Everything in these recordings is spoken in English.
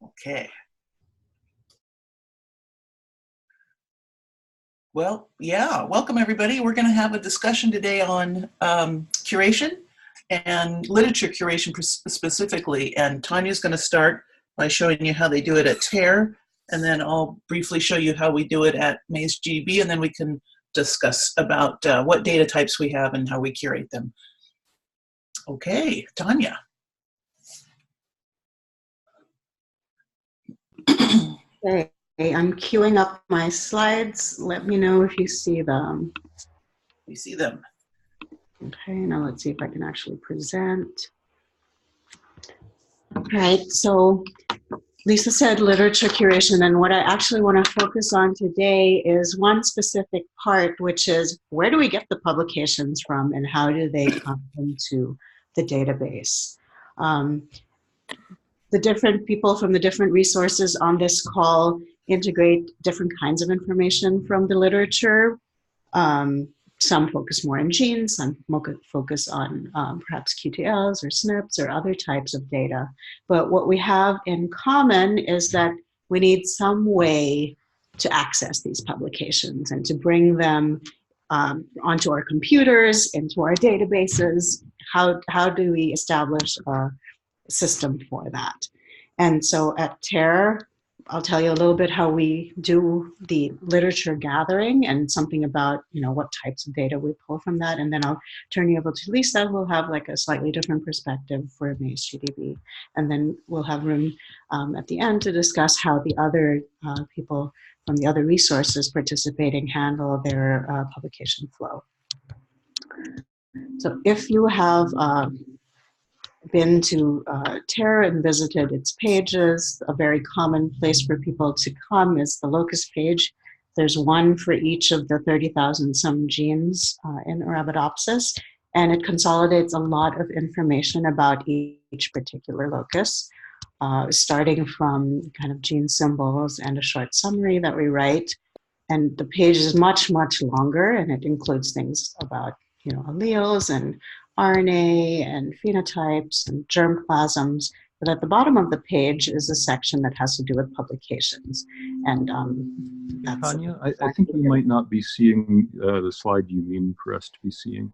Okay. Well, yeah, welcome everybody. We're going to have a discussion today on curation and literature curation specifically. And Tanya's going to start by showing you how they do it at TARE, and then I'll briefly show you how we do it at MAISGB, and then we can discuss about what data types we have and how we curate them. Okay, Tanya. Okay, I'm queuing up my slides. Let me know if you see them. We see them. Okay, now let's see if I can actually present. All right, so Lisa said literature curation, and what I actually want to focus on today is one specific part, which is where do we get the publications from and how do they come into the database? The different people from the different resources on this call integrate different kinds of information from the literature. Some focus more on genes, some focus on perhaps QTLs or SNPs or other types of data. But what we have in common is that we need some way to access these publications and to bring them onto our computers, into our databases. How do we establish a system for that? And so at TARE, I'll tell you a little bit how we do the literature gathering and something about, what types of data we pull from that. And then I'll turn you over to Lisa, who will have like a slightly different perspective for MAISGDB. And then we'll have room at the end to discuss how the other people from the other resources participating handle their publication flow. So if you have been to TARE and visited its pages, a very common place for people to come is the locus page. There's one for each of the 30,000 some genes in Arabidopsis, and it consolidates a lot of information about each particular locus, starting from kind of gene symbols and a short summary that we write. And the page is much, much longer, and it includes things about, alleles and RNA and phenotypes and germplasms. But at the bottom of the page is a section that has to do with publications. And that's Tanya, I think we might not be seeing the slide you mean for us to be seeing.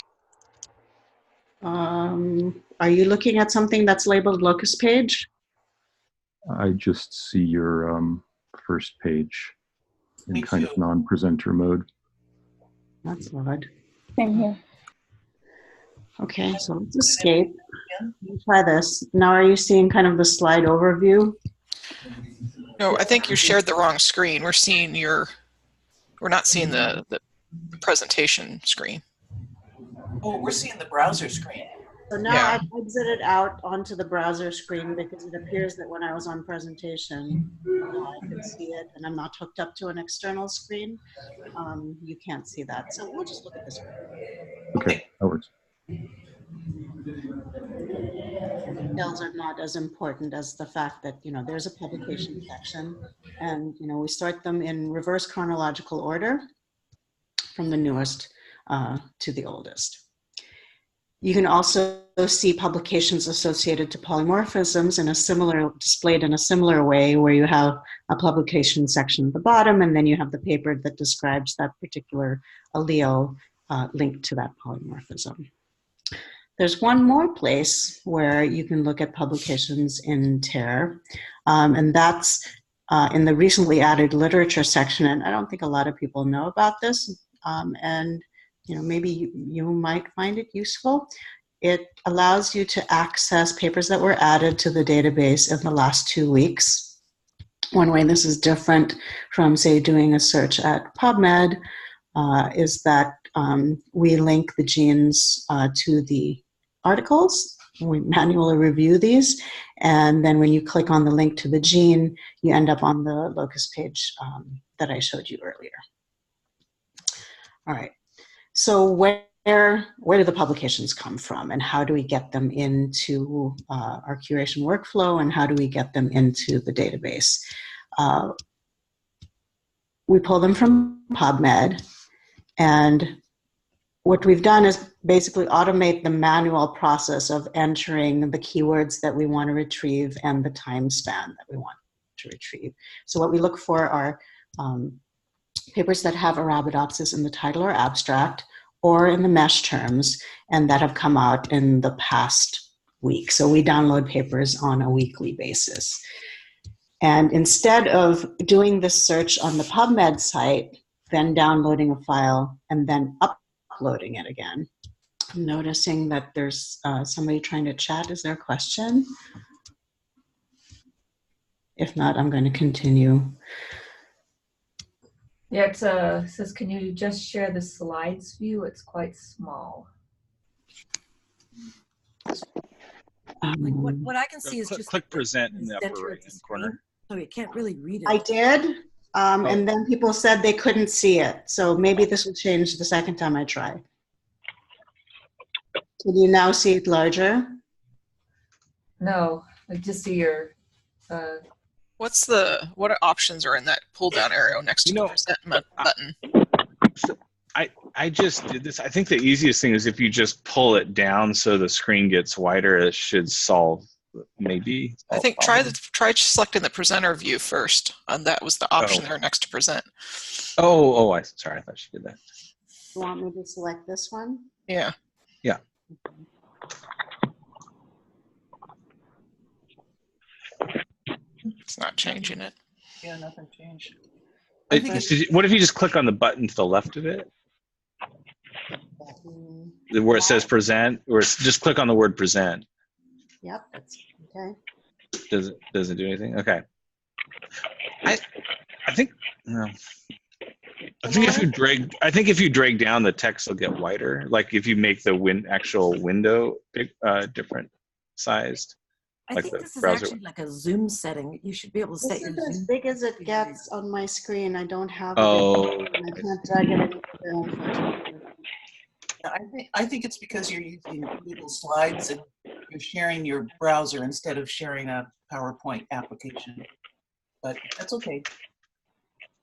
Are you looking at something that's labeled locus page? I just see your first page in kind of non-presenter mode. That's odd. Same here. Okay, so let's escape. Let's try this. Now, are you seeing kind of the slide overview? No, I think you shared the wrong screen. We're seeing we're not seeing the presentation screen. Oh, we're seeing the browser screen. So now I've exited out onto the browser screen because it appears that when I was on presentation, I could see it, and I'm not hooked up to an external screen. You can't see that. So we'll just look at this. Okay, that works. Details are not as important as the fact that, there's a publication section, and, we sort them in reverse chronological order from the newest to the oldest. You can also see publications associated to polymorphisms displayed in a similar way, where you have a publication section at the bottom, and then you have the paper that describes that particular allele linked to that polymorphism. There's one more place where you can look at publications in TARE, and that's in the recently added literature section. And I don't think a lot of people know about this, and maybe you might find it useful. It allows you to access papers that were added to the database in the last 2 weeks. One way this is different from, say, doing a search at PubMed is that we link the genes to the articles. We manually review these, and then when you click on the link to the gene, you end up on the locus page that I showed you earlier. All right, so where do the publications come from, and how do we get them into our curation workflow, and how do we get them into the database? We pull them from PubMed, and what we've done is basically automate the manual process of entering the keywords that we want to retrieve and the time span that we want to retrieve. So what we look for are papers that have Arabidopsis in the title or abstract or in the mesh terms, and that have come out in the past week. So we download papers on a weekly basis. And instead of doing this search on the PubMed site, then downloading a file and then uploading it again, I'm noticing that there's somebody trying to chat. Is there a question? If not, I'm going to continue. Yeah, it says, can you just share the slides view? It's quite small. What I can see is just click present in the upper center of right the hand screen, corner. so you can't really read it. I did, and then people said they couldn't see it. So maybe this will change the second time I try. Can you now see it larger? No, I just see your. What options are in that pull down arrow next to the present button? I just did this. I think the easiest thing is if you just pull it down so the screen gets wider, it should solve maybe. I think try selecting the presenter view first, and that was the option there next to present. Sorry, I thought she did that. You want me to select this one? Yeah. Yeah. It's not changing it. Yeah, nothing changed. What if you just click on the button to the left of it? Where it says present, or just click on the word present. Yep, that's okay. Does it do anything? Okay. I think no. I think if you drag down, the text will get wider. Like if you make the actual window different sized. I like think the this is browser actually like a zoom setting. You should be able to set This your is as zoom. big as it gets on my screen. I don't have it. Oh. I can't drag it in there, unfortunately. I think it's because you're using Google Slides and you're sharing your browser instead of sharing a PowerPoint application. But that's okay.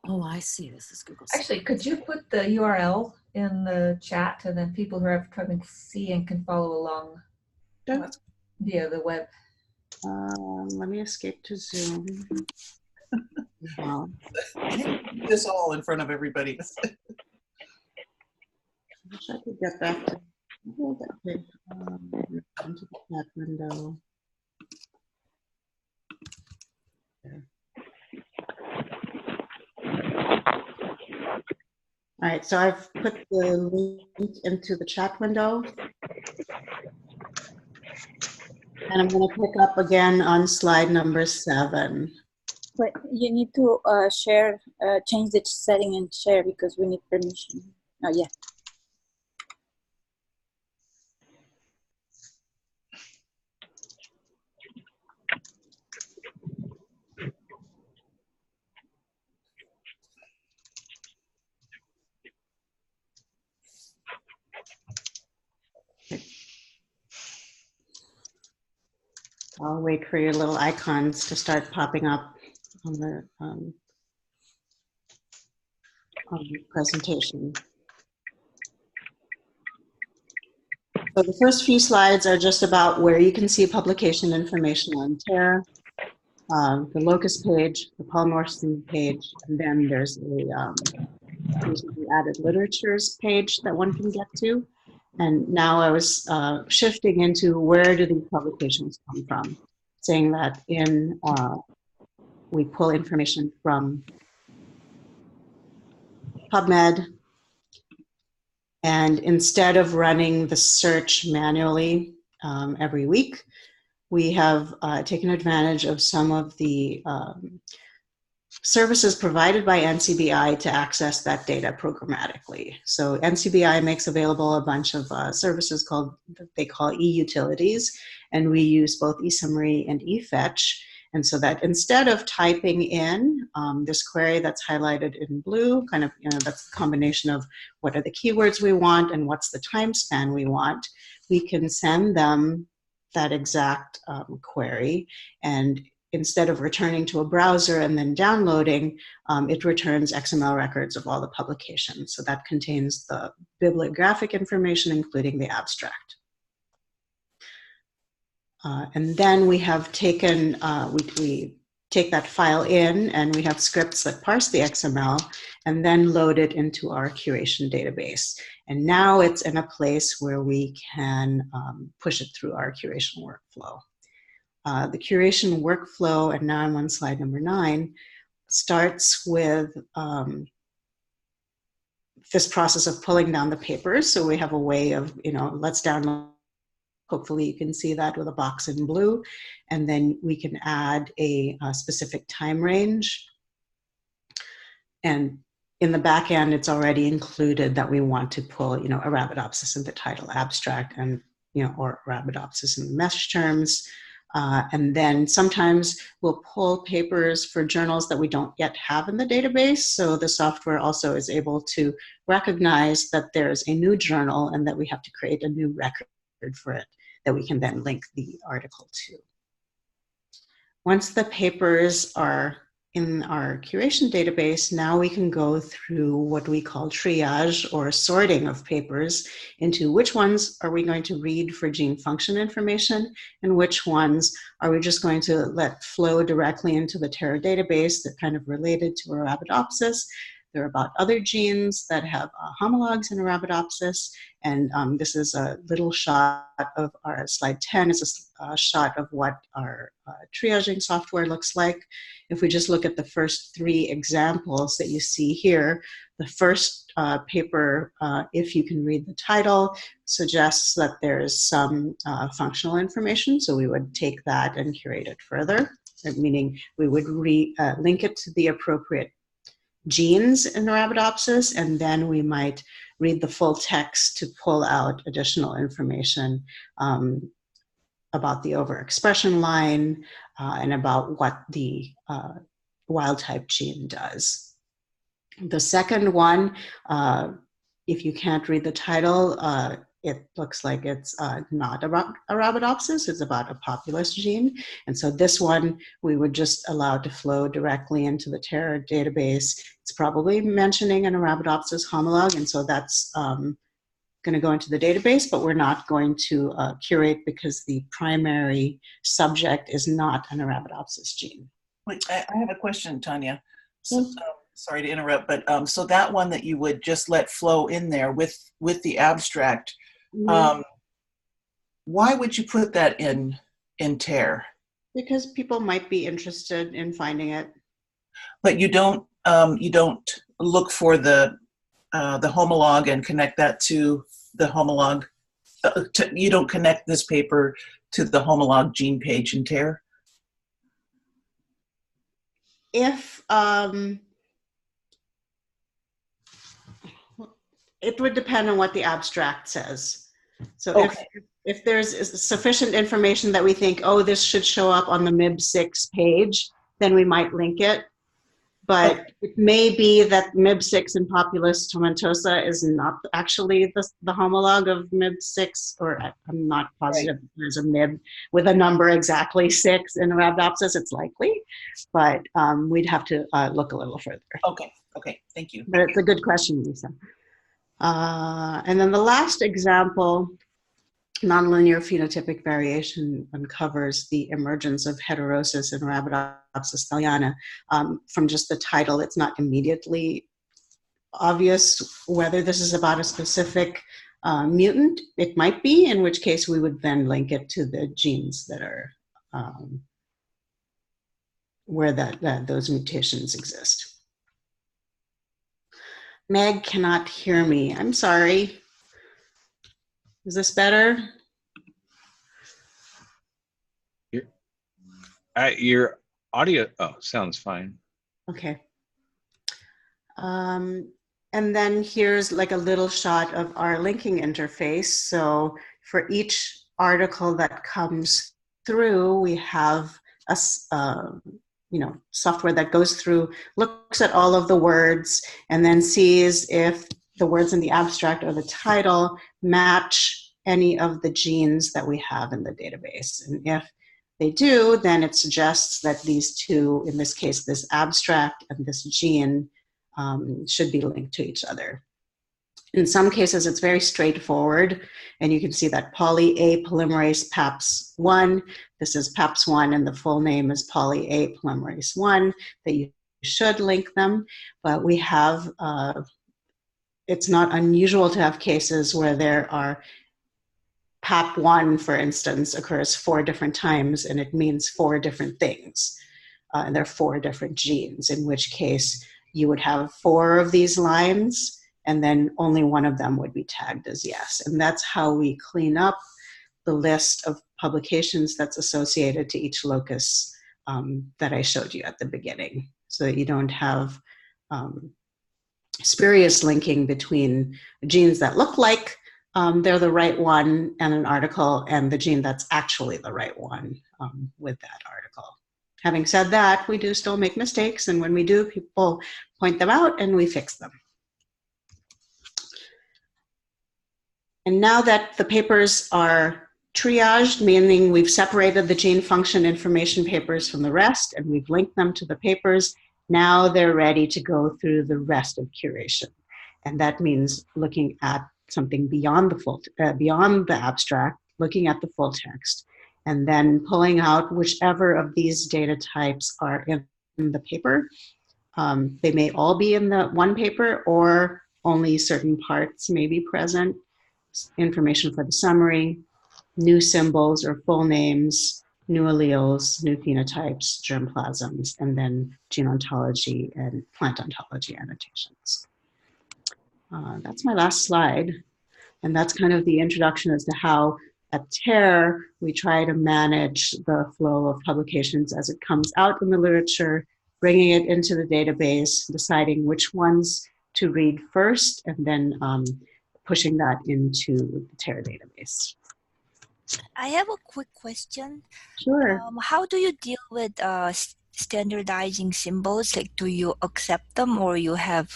Oh, I see. This is Google. Actually, could you put the URL in the chat, and then people who are having seeing can follow along via the web? Let me escape to Zoom. This all in front of everybody. I wish I could get back to into the chat window. There. All right, so I've put the link into the chat window. And I'm going to pick up again on slide number 7. But you need to share, change the setting and share because we need permission. Oh, yeah. I'll wait for your little icons to start popping up on the presentation. So the first few slides are just about where you can see publication information on TARE, the locus page, the polymorphism page, and then there's the added literatures page that one can get to. And now I was shifting into where do these publications come from, saying that we pull information from PubMed, and instead of running the search manually every week, we have taken advantage of some of the services provided by NCBI to access that data programmatically. So NCBI makes available a bunch of services that they call e-utilities, and we use both eSummary and eFetch. And so that instead of typing in this query that's highlighted in blue, kind of, that's a combination of what are the keywords we want and what's the time span we want, we can send them that exact query, and instead of returning to a browser and then downloading, it returns XML records of all the publications. So that contains the bibliographic information, including the abstract. And then we have taken, we take that file in, and we have scripts that parse the XML and then load it into our curation database. And now it's in a place where we can push it through our curation workflow. The curation workflow, and now I'm on slide number 9, starts with this process of pulling down the papers. So we have a way of, let's download. Hopefully you can see that with a box in blue. And then we can add a specific time range. And in the back end, it's already included that we want to pull, Arabidopsis in the title abstract and, or Arabidopsis in the mesh terms. And then sometimes we'll pull papers for journals that we don't yet have in the database. So the software also is able to recognize that there's a new journal and that we have to create a new record for it that we can then link the article to. Once the papers are in our curation database, now we can go through what we call triage, or sorting of papers, into which ones are we going to read for gene function information and which ones are we just going to let flow directly into the Terra database that kind of related to Arabidopsis. They're about other genes that have homologs in Arabidopsis. And this is a little shot of our slide 10 is a shot of what our triaging software looks like. If we just look at the first 3 examples that you see here, the first paper, if you can read the title, suggests that there's some functional information. So we would take that and curate it further, meaning we would link it to the appropriate genes in Arabidopsis, and then we might read the full text to pull out additional information about the overexpression line and about what the wild type gene does. The second one, if you can't read the title, it looks like it's not about Arabidopsis, it's about a populus gene. And so this one, we would just allow to flow directly into the Terra database. It's probably mentioning an Arabidopsis homolog, and so that's going to go into the database, but we're not going to curate because the primary subject is not an Arabidopsis gene. Wait, I have a question, Tanya. So, sorry to interrupt, but so that one that you would just let flow in there with the abstract, why would you put that in TER? Because people might be interested in finding it. But you don't look for the homolog and connect that to the homolog. You don't connect this paper to the homolog gene page in TER? If it would depend on what the abstract says. So okay. if there's sufficient information that we think, oh, this should show up on the MIB6 page, then we might link it. But it may be that MIB6 in Populus tomentosa is not actually the homolog of MIB6, or I'm not positive there's a MIB with a number exactly 6 in Arabidopsis. It's likely, but we'd have to look a little further. Okay, thank you. But it's a good question, Lisa. And then the last example, nonlinear phenotypic variation, uncovers the emergence of heterosis in Arabidopsis thaliana. From just the title, it's not immediately obvious whether this is about a specific mutant. It might be, in which case we would then link it to the genes that are where those mutations exist. Meg cannot hear me. I'm sorry. Is this better? Your audio, sounds fine. Okay. And then here's like a little shot of our linking interface. So for each article that comes through, we have a software that goes through, looks at all of the words, and then sees if the words in the abstract or the title match any of the genes that we have in the database. And if they do, then it suggests that these two, in this case, this abstract and this gene, should be linked to each other. In some cases, it's very straightforward, and you can see that poly A polymerase PAPS1. This is PAPS1, and the full name is poly A polymerase 1, that you should link them. But we have, it's not unusual to have cases where there are PAP1, for instance, occurs 4 different times, and it means 4 different things. And there are 4 different genes, in which case you would have 4 of these lines, and then only one of them would be tagged as yes. And that's how we clean up the list of publications that's associated to each locus that I showed you at the beginning, so that you don't have spurious linking between genes that look like they're the right one and an article, and the gene that's actually the right one with that article. Having said that, we do still make mistakes, and when we do, people point them out and we fix them. And now that the papers are triaged, meaning we've separated the gene function information papers from the rest and we've linked them to the papers, now they're ready to go through the rest of curation. And that means looking at something beyond beyond the abstract, looking at the full text, and then pulling out whichever of these data types are in the paper. They may all be in the one paper, or only certain parts may be present. Information for the summary, new symbols or full names, new alleles, new phenotypes, germplasms, and then gene ontology and plant ontology annotations. That's my last slide. And that's kind of the introduction as to how at TARE we try to manage the flow of publications as it comes out in the literature, bringing it into the database, deciding which ones to read first, and then pushing that into the TARE database. I have a quick question. Sure. How do you deal with standardizing symbols? Like, do you accept them, or you have,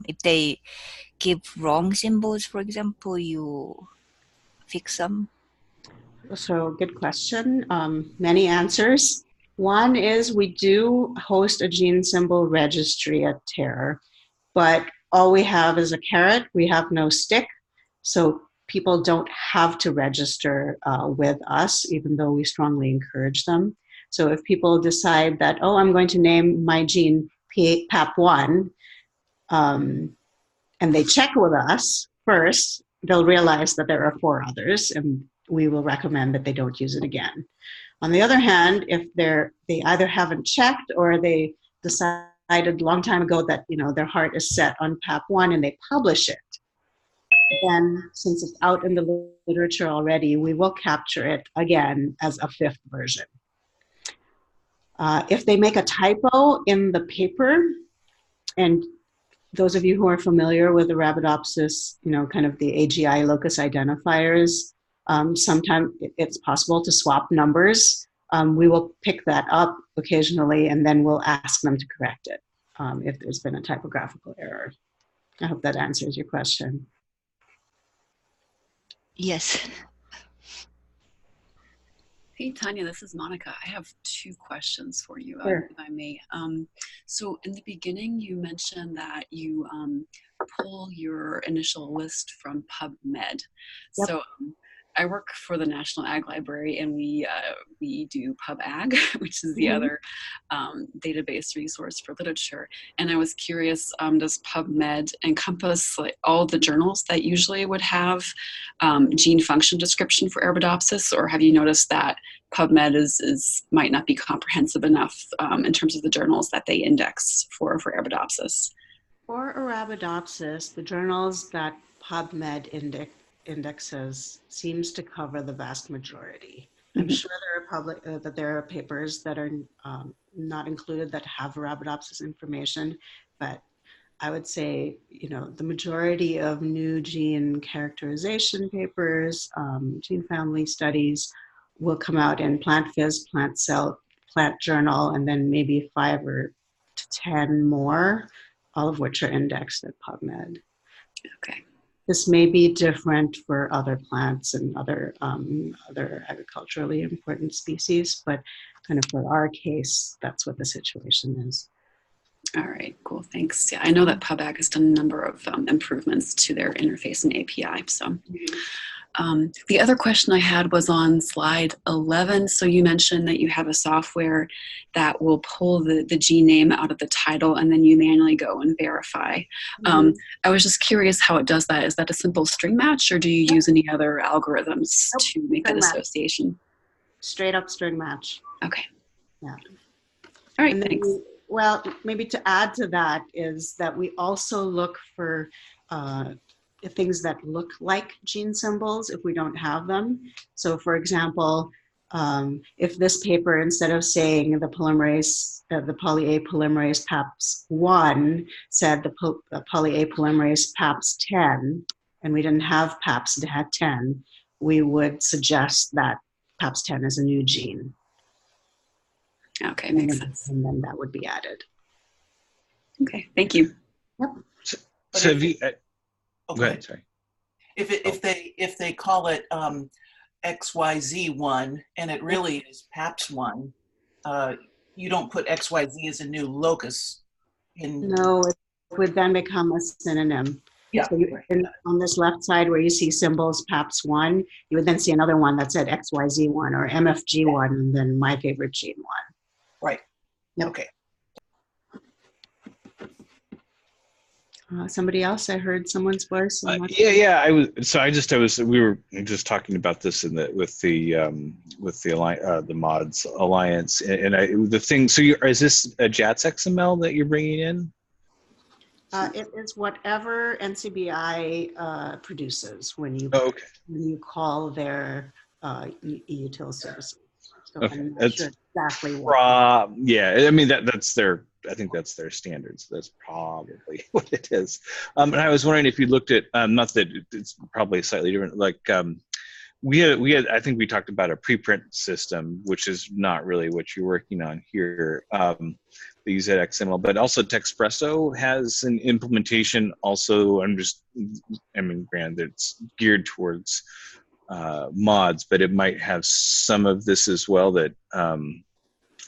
if they give wrong symbols, for example, you fix them? So good question. Many answers. One is we do host a gene symbol registry at TARE, but all we have is a carrot. We have no stick. So people don't have to register with us, even though we strongly encourage them. So if people decide that, oh, I'm going to name my gene PAP1, and they check with us first, they'll realize that there are 4 others, and we will recommend that they don't use it again. On the other hand, if they either haven't checked or they decided a long time ago that their heart is set on PAP1 and they publish it, then since it's out in the literature already, we will capture it again as a 5th version. If they make a typo in the paper, and those of you who are familiar with the Arabidopsis, kind of the AGI locus identifiers, sometimes it's possible to swap numbers. We will pick that up occasionally, and then we'll ask them to correct it if there's been a typographical error. I hope that answers your question. Yes. Hey, Tanya, this is Monica. I have 2 questions for you, Sure. if I may. So in the beginning, you mentioned that you pull your initial list from PubMed. Yep. So I work for the National Ag Library, and we do PubAg, which is the other database resource for literature. And I was curious, does PubMed encompass all the journals that usually would have gene function description for Arabidopsis, or have you noticed that PubMed might not be comprehensive enough in terms of the journals that they index for Arabidopsis? For Arabidopsis, the journals that PubMed indexes seems to cover the vast majority. I'm sure there are papers that are not included that have Arabidopsis information, but I would say, the majority of new gene characterization papers, gene family studies will come out in Plant Phys, Plant Cell, Plant Journal, and then maybe 5 or 10 more, all of which are indexed at PubMed. Okay. This may be different for other plants and other agriculturally important species, but kind of for our case, that's what the situation is. All right, cool, thanks. Yeah, I know that PubAg has done a number of improvements to their interface and API. So the other question I had was on slide 11. So you mentioned that you have a software that will pull the gene name out of the title and then you manually go and verify. I was just curious how it does that. Is that a simple string match or do you use any other algorithms to make that association? Straight up string match. Okay. Yeah. All right, thanks. Well, maybe to add to that is that we also look for things that look like gene symbols if we don't have them. So for example, if this paper, instead of saying the polymerase, the poly-A polymerase PAPS1 said the poly-A polymerase PAPS10, and we didn't have PAPS10, we would suggest that PAPS10 is a new gene. Okay, makes sense. And then that would be added. Okay, thank you. Yep. So have you? Okay. Go ahead. Sorry. If they call it XYZ1 and it really is PAPS1, you don't put XYZ as a new locus in. No, it would then become a synonym. Yeah. So on this left side where you see symbols PAPS1, you would then see another one that said XYZ1 or MFG1 and then my favorite gene 1. Right. Yep. Okay. Somebody else? I heard someone's voice. Yeah. We were just talking about this with the Mods Alliance, and the thing. So, is this a JATS XML that you're bringing in? It is whatever NCBI produces when you when you call their eUtil services. So Okay, I'm not that's sure exactly what. Yeah, I mean that's their. I think that's their standards. That's probably what it is. And I was wondering if you looked at not that it's probably slightly different. Like we had. I think we talked about a preprint system, which is not really what you're working on here. They use that XML, but also Texpresso has an implementation. Also, granted, it's geared towards mods, but it might have some of this as well. That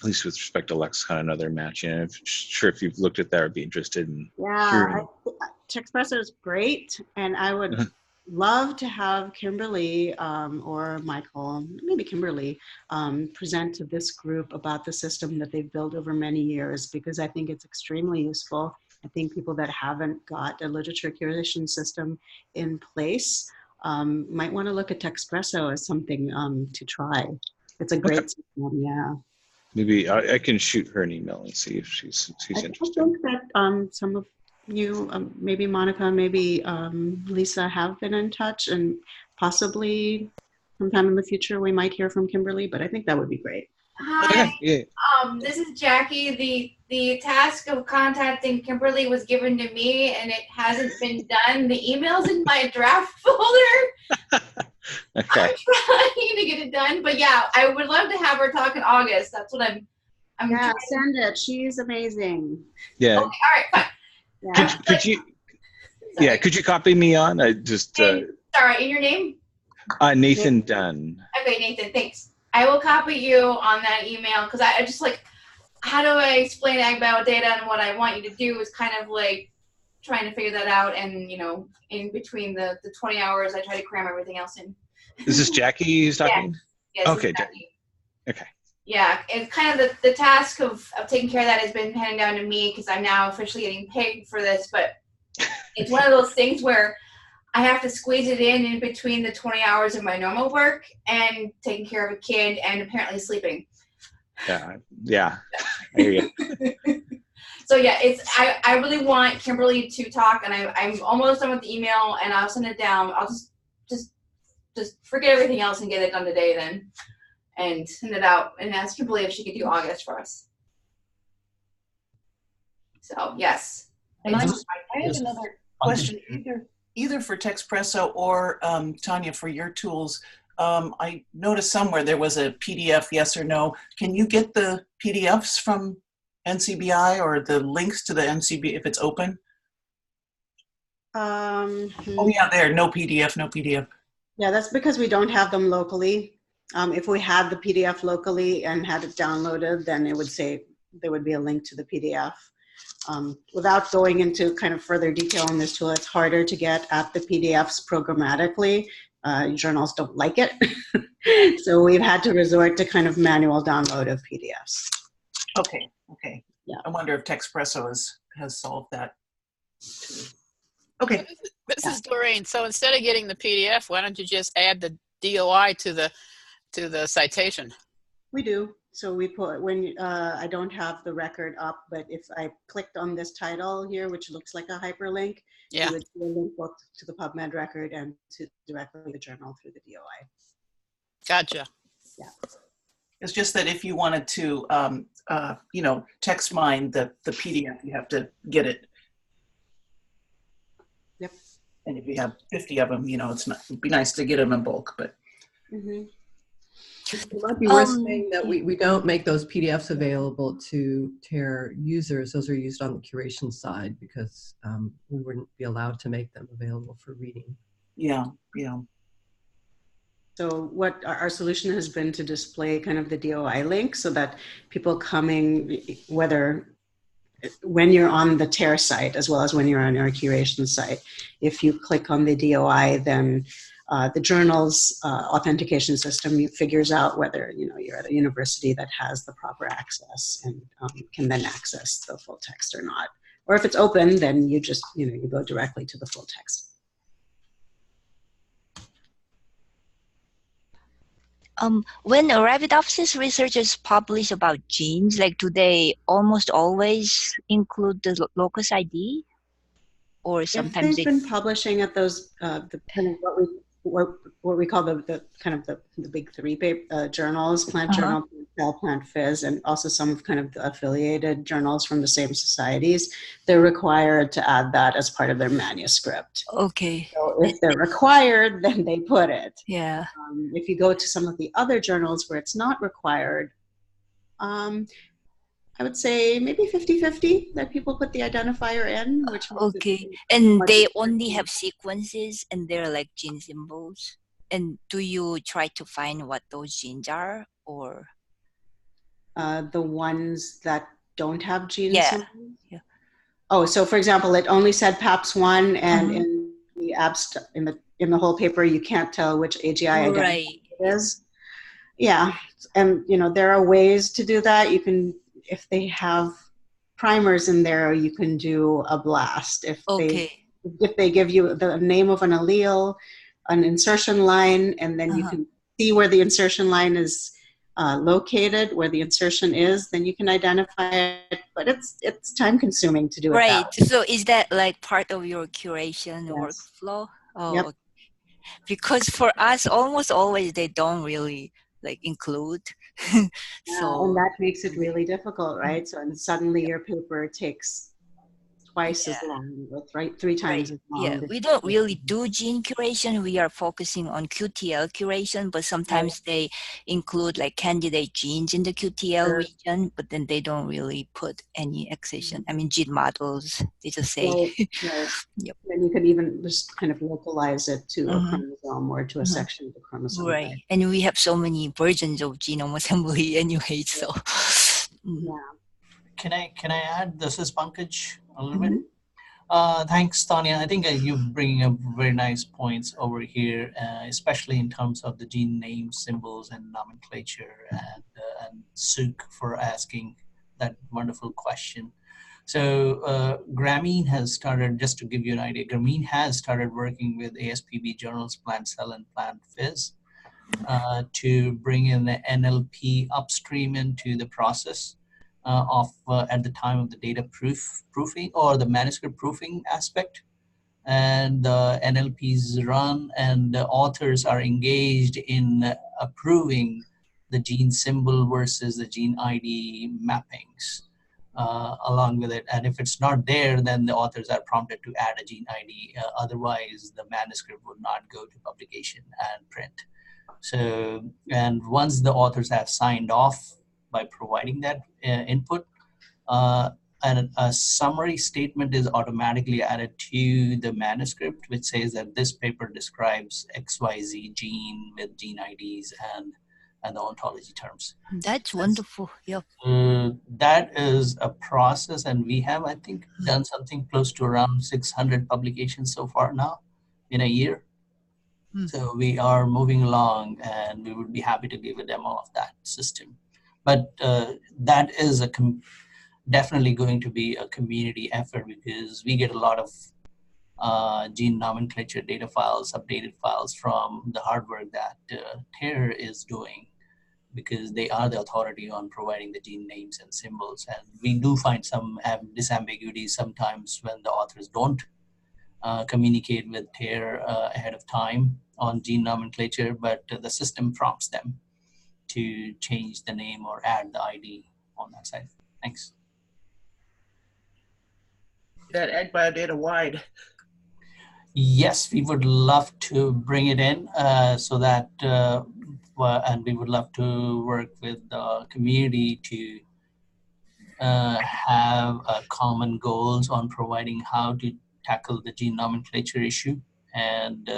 at least with respect to lexicon and other matching. I'm sure if you've looked at that, I'd be interested in hearing. Texpresso is great, and I would love to have Kimberly or Michael, maybe Kimberly, present to this group about the system that they've built over many years, because I think it's extremely useful. I think people that haven't got a literature curation system in place might want to look at Texpresso as something to try. It's a great system, yeah. Maybe I can shoot her an email and see if she's interested. I think that some of you, maybe Monica, maybe Lisa, have been in touch, and possibly sometime in the future we might hear from Kimberly, but I think that would be great. Hi, this is Jackie. The task of contacting Kimberly was given to me and it hasn't been done. The email's in my draft folder. Okay. I'm trying to get it done, but yeah, I would love to have her talk in August. That's what I'm yeah, send it. She's amazing. Yeah. Okay, all right, fine. Yeah. Could you? Yeah. Could you copy me on? I just. Sorry, and your name? Nathan Dunn. Okay, Nathan. Thanks. I will copy you on that email because I just like, how do I explain AgBioData and what I want you to do is kind of like trying to figure that out, and in between the 20 hours I try to cram everything else in. Is this Jackie who's talking? Yes, okay, Jackie. Okay. Yeah, it's kind of the task of taking care of that has been handed down to me because I'm now officially getting paid for this, but it's one of those things where I have to squeeze it in between the 20 hours of my normal work and taking care of a kid and apparently sleeping. Yeah. I hear you. So yeah, I really want Kimberly to talk, and I'm almost done with the email, and I'll send it down. I'll just forget everything else and get it done today then, and send it out and ask Kimberly if she could do August for us. So yes. And I have another question, either for Texpresso or Tanya for your tools. I noticed somewhere there was a PDF, yes or no. Can you get the PDFs from NCBI or the links to the NCBI if it's open? Oh yeah, there, no PDF. Yeah, that's because we don't have them locally. If we had the PDF locally and had it downloaded, then it would say there would be a link to the PDF. Without going into kind of further detail on this tool, it's harder to get at the PDFs programmatically. Journals don't like it. So we've had to resort to kind of manual download of PDFs. Okay. Yeah. I wonder if Texpresso has solved that too. Okay. This is Doreen. So instead of getting the PDF, why don't you just add the DOI to the citation? We do. So we put, when I don't have the record up, but if I clicked on this title here, which looks like a hyperlink, Yeah. you would see a link both to the PubMed record and to directly the journal through the DOI. Gotcha. Yeah. It's just that if you wanted to, text mine the PDF, you have to get it. Yep. And if you have 50 of them, it'd be nice to get them in bulk, but. Mm-hmm. It might be worth saying that we don't make those PDFs available to TARE users. Those are used on the curation side because we wouldn't be allowed to make them available for reading. Yeah. So what our solution has been to display kind of the DOI link so that people coming, when you're on the TARE site as well as when you're on our curation site, if you click on the DOI, then the journal's authentication system figures out whether you're at a university that has the proper access and can then access the full text or not. Or if it's open, then you just you go directly to the full text. When Arabidopsis researchers publish about genes, like do they almost always include the locus ID, or sometimes if they've been publishing at those the kind of what we call the kind of the big three journals, Plant Journal, Cell, Plant Phys, and also some of kind of the affiliated journals from the same societies, they're required to add that as part of their manuscript. Okay. So if they're required, then they put it. Yeah. If you go to some of the other journals where it's not required, I would say maybe 50-50 that people put the identifier in, which okay. And they only have sequences and they're like gene symbols. And do you try to find what those genes are, or the ones that don't have gene symbols? Yeah. Oh, so for example, it only said PAPS1, and in the in the whole paper, you can't tell which AGI identifier it is. Yeah, and there are ways to do that. You can, if they have primers in there, you can do a blast. If they give you the name of an allele, an insertion line, and then you can see where the insertion line is located, where the insertion is, then you can identify it. But it's time consuming to do it. Right. So is that like part of your curation workflow? Oh, yep. Because for us, almost always they don't really like include. So and that makes it really difficult, right? So and suddenly your paper takes twice as long, or three times as long. Yeah, we don't really do gene curation. We are focusing on QTL curation, but sometimes they include like candidate genes in the QTL region, but then they don't really put any excision. I mean, gene models, they just say. Yep. And you can even just kind of localize it to a chromosome or to a section of the chromosome. Right. And we have so many versions of genome assembly anyway, so. Yeah. Can I add? This is Pankaj a little bit. Thanks, Tanya. I think you bring up very nice points over here, especially in terms of the gene names, symbols, and nomenclature, and Suk for asking that wonderful question. So Grameen has started, just to give you an idea, Grameen has started working with ASPB journals, Plant Cell and Plant Phys, to bring in the NLP upstream into the process. At the time of the data proofing or the manuscript proofing aspect, and the NLPs run and the authors are engaged in approving the gene symbol versus the gene ID mappings along with it. And if it's not there, then the authors are prompted to add a gene ID. Otherwise, the manuscript would not go to publication and print. So, and once the authors have signed off by providing that input, and a summary statement is automatically added to the manuscript, which says that this paper describes XYZ gene with gene IDs, and and the ontology terms. That's wonderful. Yep. That is a process, and we have, I think, done something close to around 600 publications so far now in a year. So we are moving along, and we would be happy to give a demo of that system. But that is definitely going to be a community effort, because we get a lot of gene nomenclature data files, updated files from the hard work that TARE is doing, because they are the authority on providing the gene names and symbols. And we do find some disambiguities sometimes when the authors don't communicate with TARE ahead of time on gene nomenclature, but the system prompts them to change the name or add the ID on that side. Thanks. That AgBioData wide. Yes, we would love to bring it in so that, and we would love to work with the community to have common goals on providing how to tackle the gene nomenclature issue, and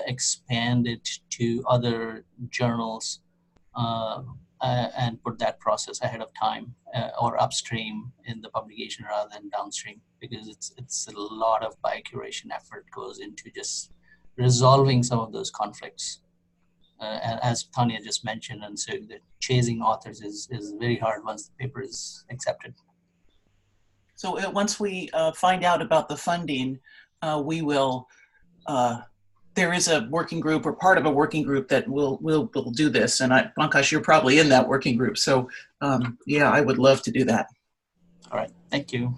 expand it to other journals and put that process ahead of time or upstream in the publication rather than downstream, because it's a lot of biocuration effort goes into just resolving some of those conflicts. And as Tanya just mentioned, and so the chasing authors is very hard once the paper is accepted. So once we find out about the funding, we will, there is a working group or part of a working group that will do this. And Pankaj, you're probably in that working group. So yeah, I would love to do that. All right, thank you.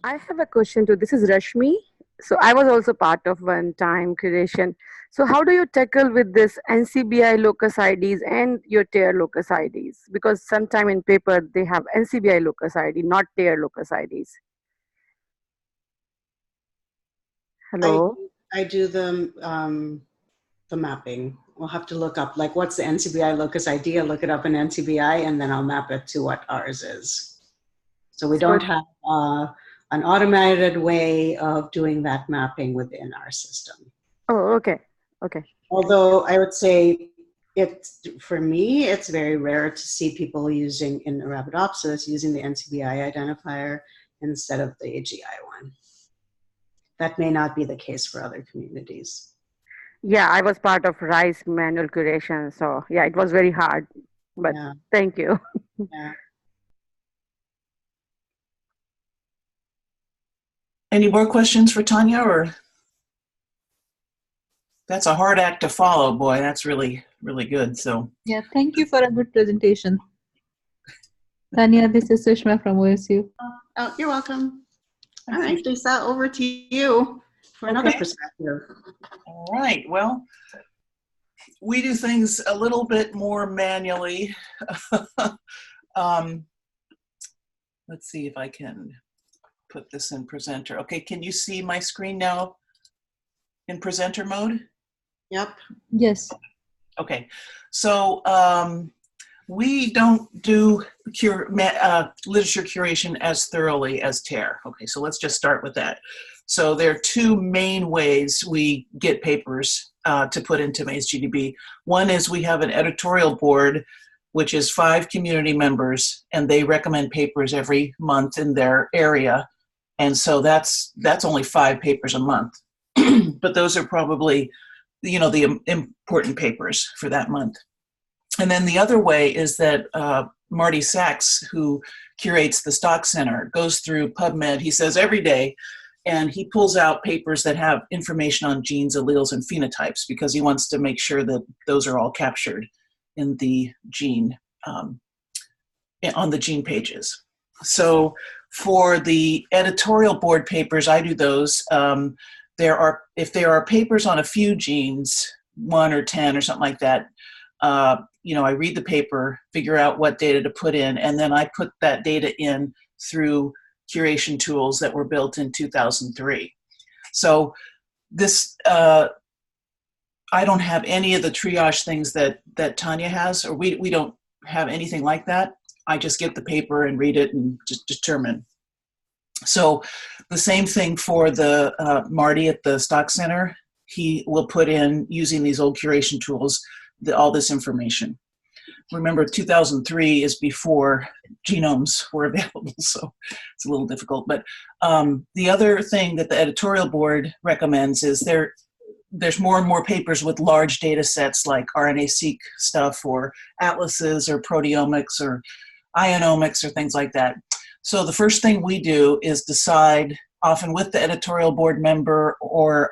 I have a question too. This is Rashmi. So I was also part of one time Curation. So how do you tackle with this NCBI locus IDs and your TARE locus IDs? Because sometime in paper they have NCBI locus ID, not TARE locus IDs. Hello? I do the mapping. We'll have to look up, like, what's the NCBI locus ID? I'll look it up in NCBI, and then I'll map it to what ours is. So we don't have an automated way of doing that mapping within our system. Oh, okay. Okay. Although I would say for me, it's very rare to see people using in Arabidopsis using the NCBI identifier instead of the AGI one. That may not be the case for other communities. Yeah, I was part of RISE manual curation. So yeah, it was very hard, but yeah. Thank you. Yeah. Any more questions for Tanya, or? That's a hard act to follow, boy. That's really, really good. So yeah, thank you for a good presentation. Tanya, this is Sushma from OSU. Oh, you're welcome. All right, Lisa, over to you for another perspective. All right. Well, we do things a little bit more manually. Let's see if I can put this in presenter. Okay, can you see my screen now in presenter mode? Yep. Yes. Okay, so we don't do literature curation as thoroughly as TARE. Okay, so let's just start with that. So there are two main ways we get papers to put into MazeGDB. One is we have an editorial board, which is 5 community members, and they recommend papers every month in their area. And so that's only 5 papers a month. But those are probably, you know, the important papers for that month. And then the other way is that Marty Sachs, who curates the Stock Center, goes through PubMed, he says every day, and he pulls out papers that have information on genes, alleles, and phenotypes, because he wants to make sure that those are all captured in the gene, on the gene pages. So for the editorial board papers, I do those. If there are papers on a few genes, 1 or 10 or something like that, you know, I read the paper, figure out what data to put in, and then I put that data in through curation tools that were built in 2003. So this, I don't have any of the triage things that Tanya has, or we don't have anything like that. I just get the paper and read it and just determine. So the same thing for the Marty at the Stock Center. He will put in, using these old curation tools, all this information. Remember, 2003 is before genomes were available, so it's a little difficult. But the other thing that the editorial board recommends is there's more and more papers with large data sets like RNA-seq stuff or atlases or proteomics or ionomics or things like that. So the first thing we do is decide, often with the editorial board member or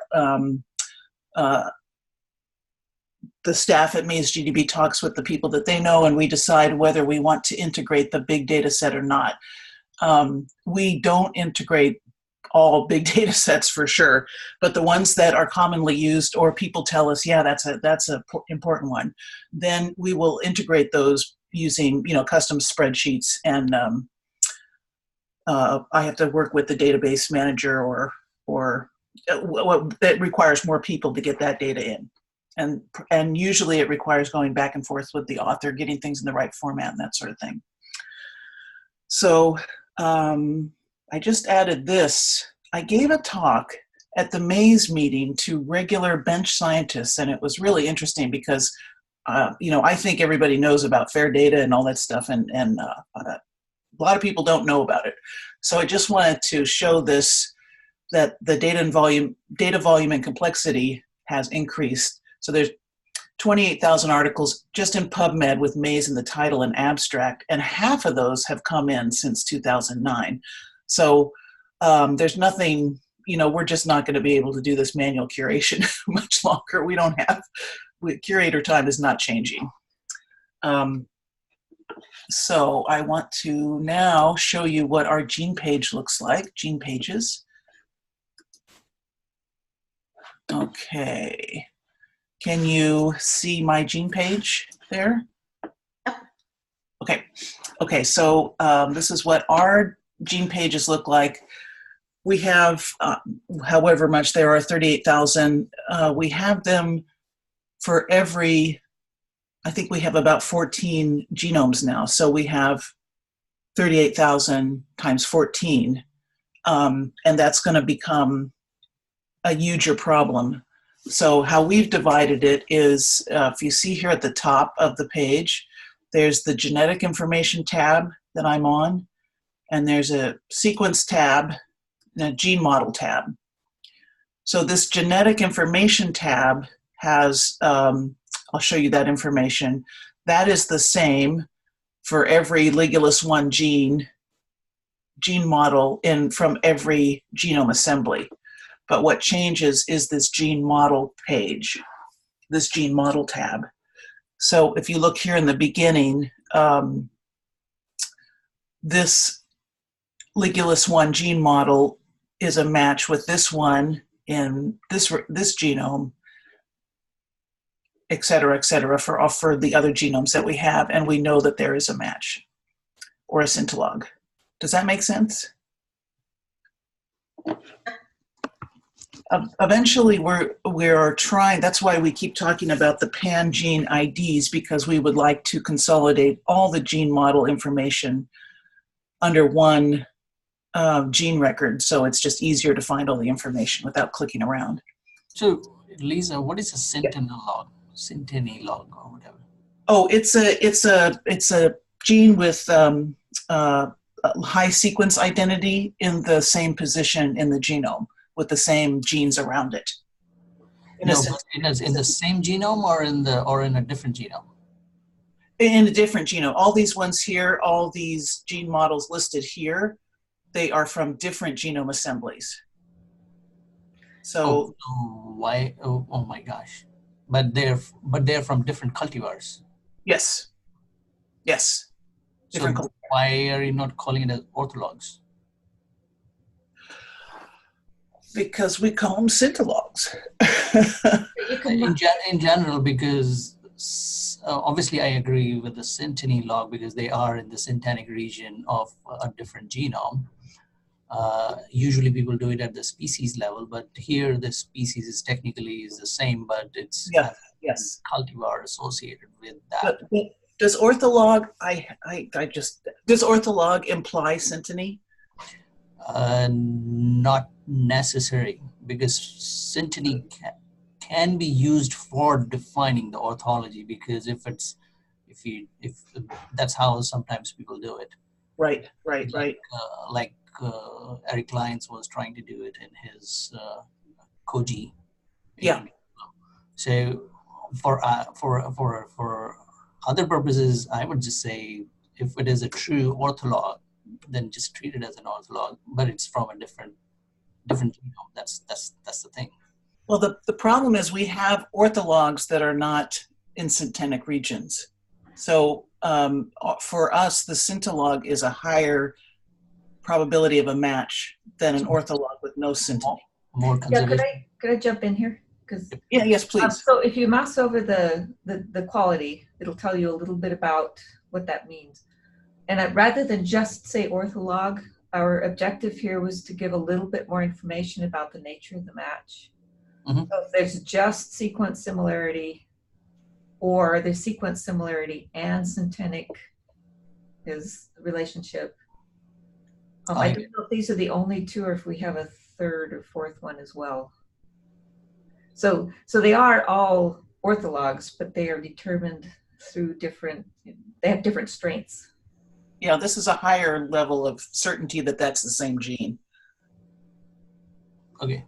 the staff at Maze GDB talks with the people that they know, and we decide whether we want to integrate the big data set or not. We don't integrate all big data sets for sure, but the ones that are commonly used or people tell us, yeah, that's a important one, then we will integrate those using, you know, custom spreadsheets. And I have to work with the database manager or that requires more people to get that data in. And usually it requires going back and forth with the author, getting things in the right format and that sort of thing. So I just added this. I gave a talk at the Maze meeting to regular bench scientists, and it was really interesting because, you know, I think everybody knows about fair data and all that stuff, and a lot of people don't know about it. So I just wanted to show this, that the data volume and complexity has increased. So there's 28,000 articles just in PubMed with Maze in the title and abstract, and half of those have come in since 2009. So there's nothing, you know, we're just not going to be able to do this manual curation much longer. We don't have, curator time is not changing. So I want to now show you what our gene page looks like, gene pages. Okay. Can you see my gene page there? Okay. Okay, so this is what our gene pages look like. We have, however much there are, 38,000. We have them for every, I think we have about 14 genomes now. So we have 38,000 times 14. And that's going to become a huger problem. So how we've divided it is, if you see here at the top of the page, there's the genetic information tab that I'm on, and there's a sequence tab and a gene model tab. So this genetic information tab has, I'll show you that information. That is the same for every Ligulus 1 gene model from every genome assembly. But what changes is this gene model page, this gene model tab. So if you look here in the beginning, this Ligulus 1 gene model is a match with this one in this genome, et cetera, for the other genomes that we have, and we know that there is a match or a syntolog. Does that make sense? Eventually, we're trying, that's why we keep talking about the pan-gene IDs, because we would like to consolidate all the gene model information under one gene record, so it's just easier to find all the information without clicking around. So, Lisa, what is a sentinel log? Centennial log or whatever? Oh, it's a gene with high sequence identity in the same position in the genome, with the same genes around it. In the same genome or in a different genome? In a different genome. All these ones here, all these gene models listed here, they are from different genome assemblies. So why? Oh my gosh! But they're from different cultivars. Yes. Yes. Different so why are you not calling it as orthologs? Because we call them syntologs. in general, because obviously I agree with the centennial log because they are in the syntenic region of a different genome. Usually people do it at the species level, but here the species is technically the same, but it's yes, cultivar associated with that. But does ortholog, does ortholog imply synteny? Not necessary, because synteny can be used for defining the orthology, because if that's how sometimes people do it. Right. Eric Lyons was trying to do it in his Koji. Yeah. So for other purposes, I would just say if it is a true ortholog, then just treat it as an ortholog, but it's from a different genome. That's the thing. Well, the problem is we have orthologs that are not in syntenic regions. So for us, the syntolog is a higher probability of a match than an ortholog with no synteny. More conservative. Yeah, could I jump in here? Yes, please. So if you mouse over the quality, it'll tell you a little bit about what that means. And rather than just say ortholog, our objective here was to give a little bit more information about the nature of the match. Mm-hmm. So if there's just sequence similarity, or there's sequence similarity and syntenic is the relationship. I don't know if these are the only two or if we have a third or fourth one as well. So they are all orthologs, but they are determined through they have different strengths. Yeah, this is a higher level of certainty that that's the same gene. Okay.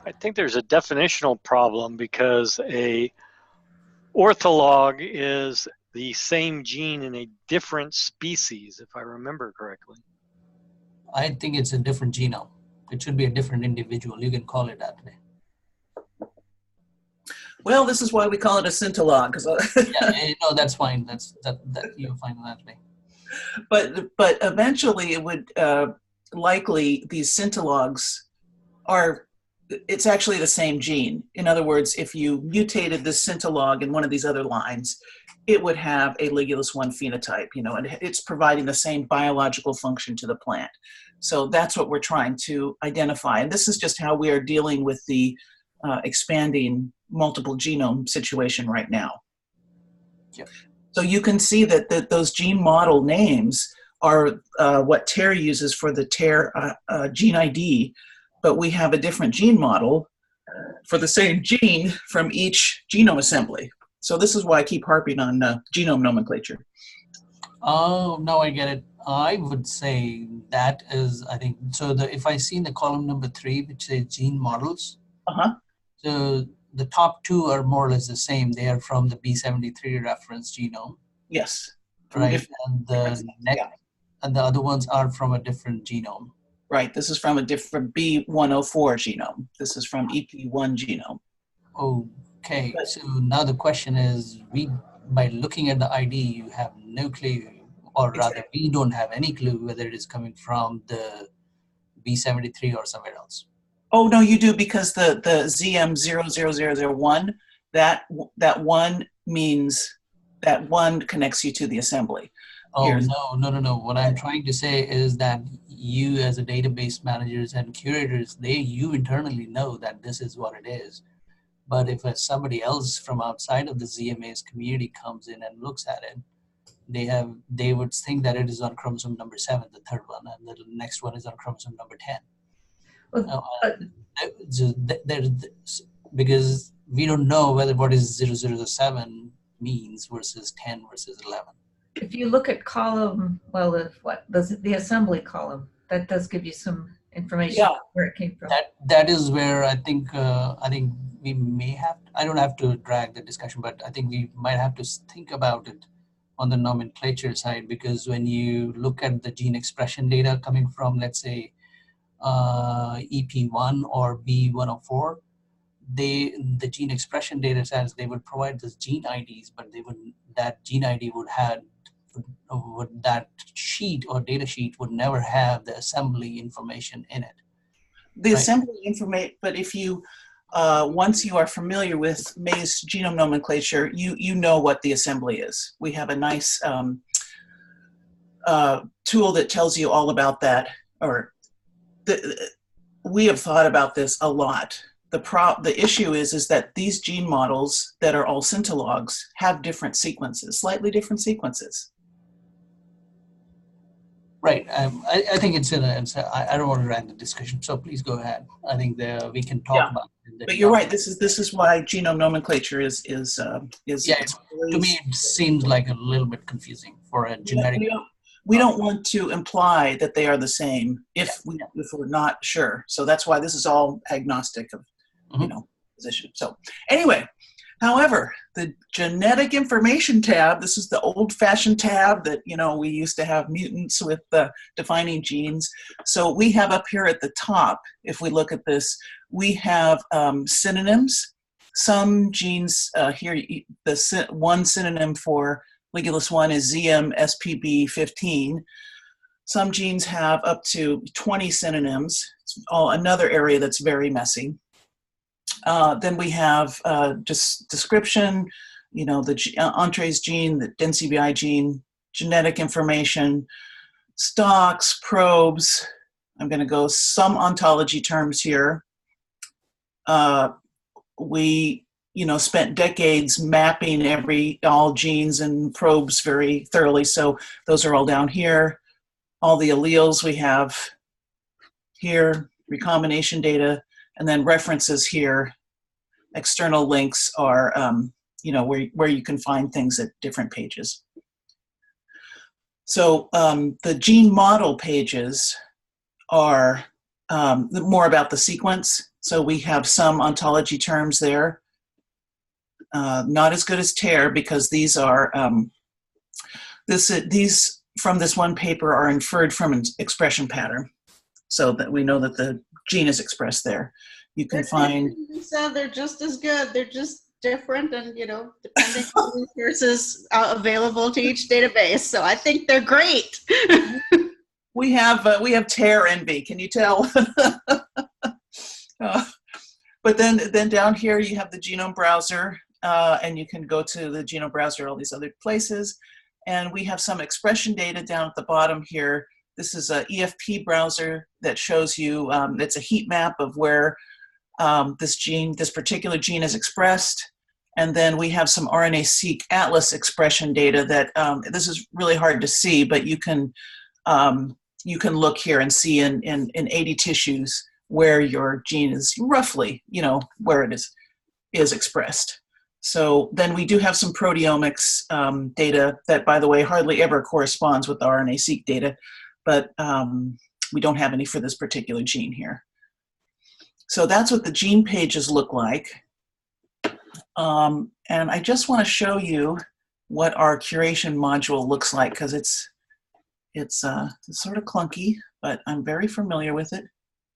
I think there's a definitional problem because a ortholog is the same gene in a different species, if I remember correctly. I think it's a different genome. It should be a different individual. You can call it that way. Well, this is why we call it a syntolog. Yeah, no, that's fine. That you're fine that way. But eventually it would likely, these syntologs it's actually the same gene. In other words, if you mutated this syntolog in one of these other lines, it would have a ligulus 1 phenotype, and it's providing the same biological function to the plant. So that's what we're trying to identify. And this is just how we are dealing with the expanding multiple genome situation right now. Yep. So you can see that those gene model names are what TARE uses for the TARE gene ID, but we have a different gene model for the same gene from each genome assembly. So this is why I keep harping on genome nomenclature. Oh, now I get it. I would say that is, I think, so if I see in the column number 3, which says gene models, so the top 2 are more or less the same. They are from the B73 reference genome. Yes. Right, and the other ones are from a different genome. Right, this is from a different B104 genome. This is from EP1 genome. Okay, so now the question is, by looking at the ID, you have no clue, or rather we don't have any clue whether it is coming from the B73 or somewhere else. Oh, no, you do, because the ZM00001, that one means that one connects you to the assembly. Oh, no. What I'm trying to say is that you as a database managers and curators, you internally know that this is what it is. But if somebody else from outside of the ZMA's community comes in and looks at it, they would think that it is on chromosome number 7, the third one, and the next one is on chromosome number 10. Because we don't know what is 007 means versus 10 versus 11. If you look at column, the assembly column, that does give you some information where it came from. That is where I think we may have, I don't have to drag the discussion, but I think we might have to think about it on the nomenclature side, because when you look at the gene expression data coming from, let's say, EP1 or B104, the gene expression data sets, they would provide those gene IDs, but that gene ID that sheet or data sheet would never have the assembly information in it. The assembly information, but if you, once you are familiar with May's genome nomenclature, you know what the assembly is. We have a nice tool that tells you all about that, we have thought about this a lot. The issue is that these gene models that are all syntologs have different sequences, slightly different sequences. Right. I think I don't want to rant the discussion, so please go ahead. I think we can talk about it. But you're right. This is why genome nomenclature is Yeah, it's to me it seems like a little bit confusing for a generic. We don't want to imply that they are the same if we're not sure. So that's why this is all agnostic of position. So anyway, however, the genetic information tab, this is the old-fashioned tab that we used to have mutants with defining genes. So we have up here at the top, if we look at this, we have synonyms. Some genes here, one synonym for Ligulus 1 is ZMSPB15. Some genes have up to 20 synonyms. It's another area that's very messy. Then we have just description, the Entrez gene, the NCBI gene, genetic information, stocks, probes. I'm going to go some ontology terms here. We spent decades mapping all genes and probes very thoroughly. So those are all down here. All the alleles we have here, recombination data, and then references here. External links are, where you can find things at different pages. So the gene model pages are more about the sequence. So we have some ontology terms there. Not as good as TARE because these are, these from this one paper are inferred from an expression pattern so that we know that the gene is expressed there. You can find. So they're just as good. They're just different, and depending on the resources available to each database. So I think they're great. We have TARE envy. Can you tell? But then down here you have the genome browser, and you can go to the genome browser, all these other places, and we have some expression data down at the bottom here. This is a EFP browser that shows you. It's a heat map of where this particular gene is expressed. And then we have some RNA-seq atlas expression data that this is really hard to see, but you can look here and see in 80 tissues where your gene is roughly, where it is expressed. So then we do have some proteomics data that, by the way, hardly ever corresponds with the RNA-seq data, but we don't have any for this particular gene here. So that's what the gene pages look like. And I just want to show you what our curation module looks like because it's sort of clunky, but I'm very familiar with it.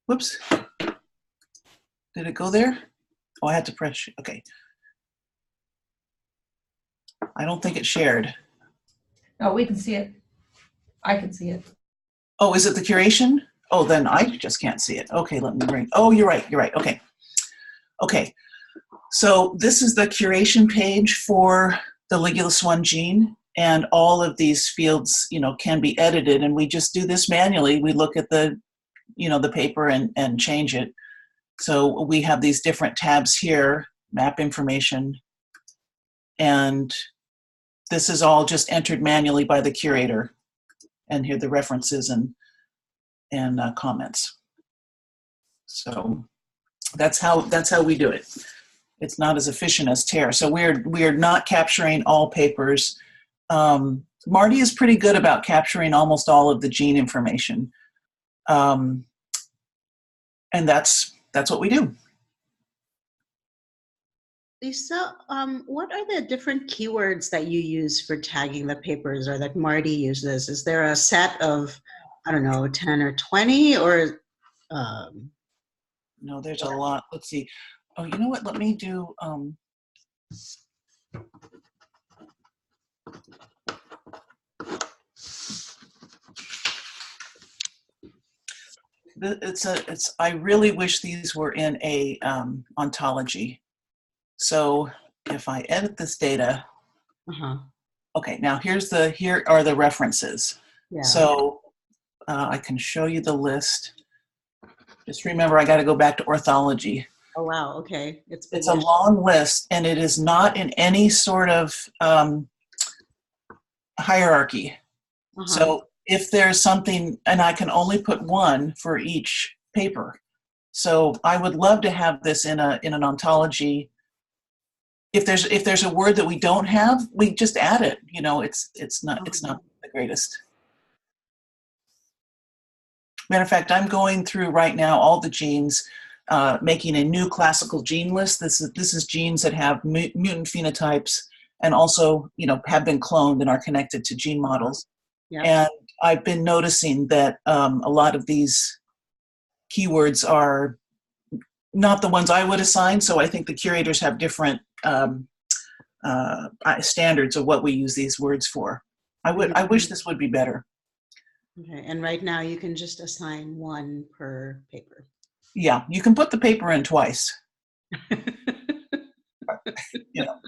Whoops. Did it go there? Oh, I had to press, okay. I don't think it shared. Oh, we can see it. I can see it. Oh, is it the curation? Oh, then I just can't see it. Okay, let me bring, oh, you're right, okay. Okay, so this is the curation page for the Ligulus 1 gene, and all of these fields, can be edited, and we just do this manually. We look at the, the paper and change it. So we have these different tabs here, map information, and this is all just entered manually by the curator. And here are the references and comments. So that's how we do it. It's not as efficient as TARE. So we're not capturing all papers. Marty is pretty good about capturing almost all of the gene information. And that's what we do. Lisa, what are the different keywords that you use for tagging the papers or that Marty uses? Is there a set of, I don't know, 10 or 20 or? No, there's a lot. Let's see. Oh, you know what? Let me do. I really wish these were in a ontology. So if I edit this data, okay, now here are the references. Yeah. So I can show you the list. Just remember, I got to go back to orthology. Oh, wow, okay. It's a long list, and it is not in any sort of hierarchy. So if there's something, and I can only put one for each paper. So I would love to have this in an ontology. If there's a word that we don't have, we just add it. You know, it's not the greatest. Matter of fact, I'm going through right now all the genes, making a new classical gene list. This is genes that have mutant phenotypes and also, you know, have been cloned and are connected to gene models. Yeah. And I've been noticing that a lot of these keywords are not the ones I would assign. So I think the curators have different standards of what we use these words for. I wish this would be better. Okay, and right now you can just assign one per paper. Yeah, you can put the paper in twice. You know.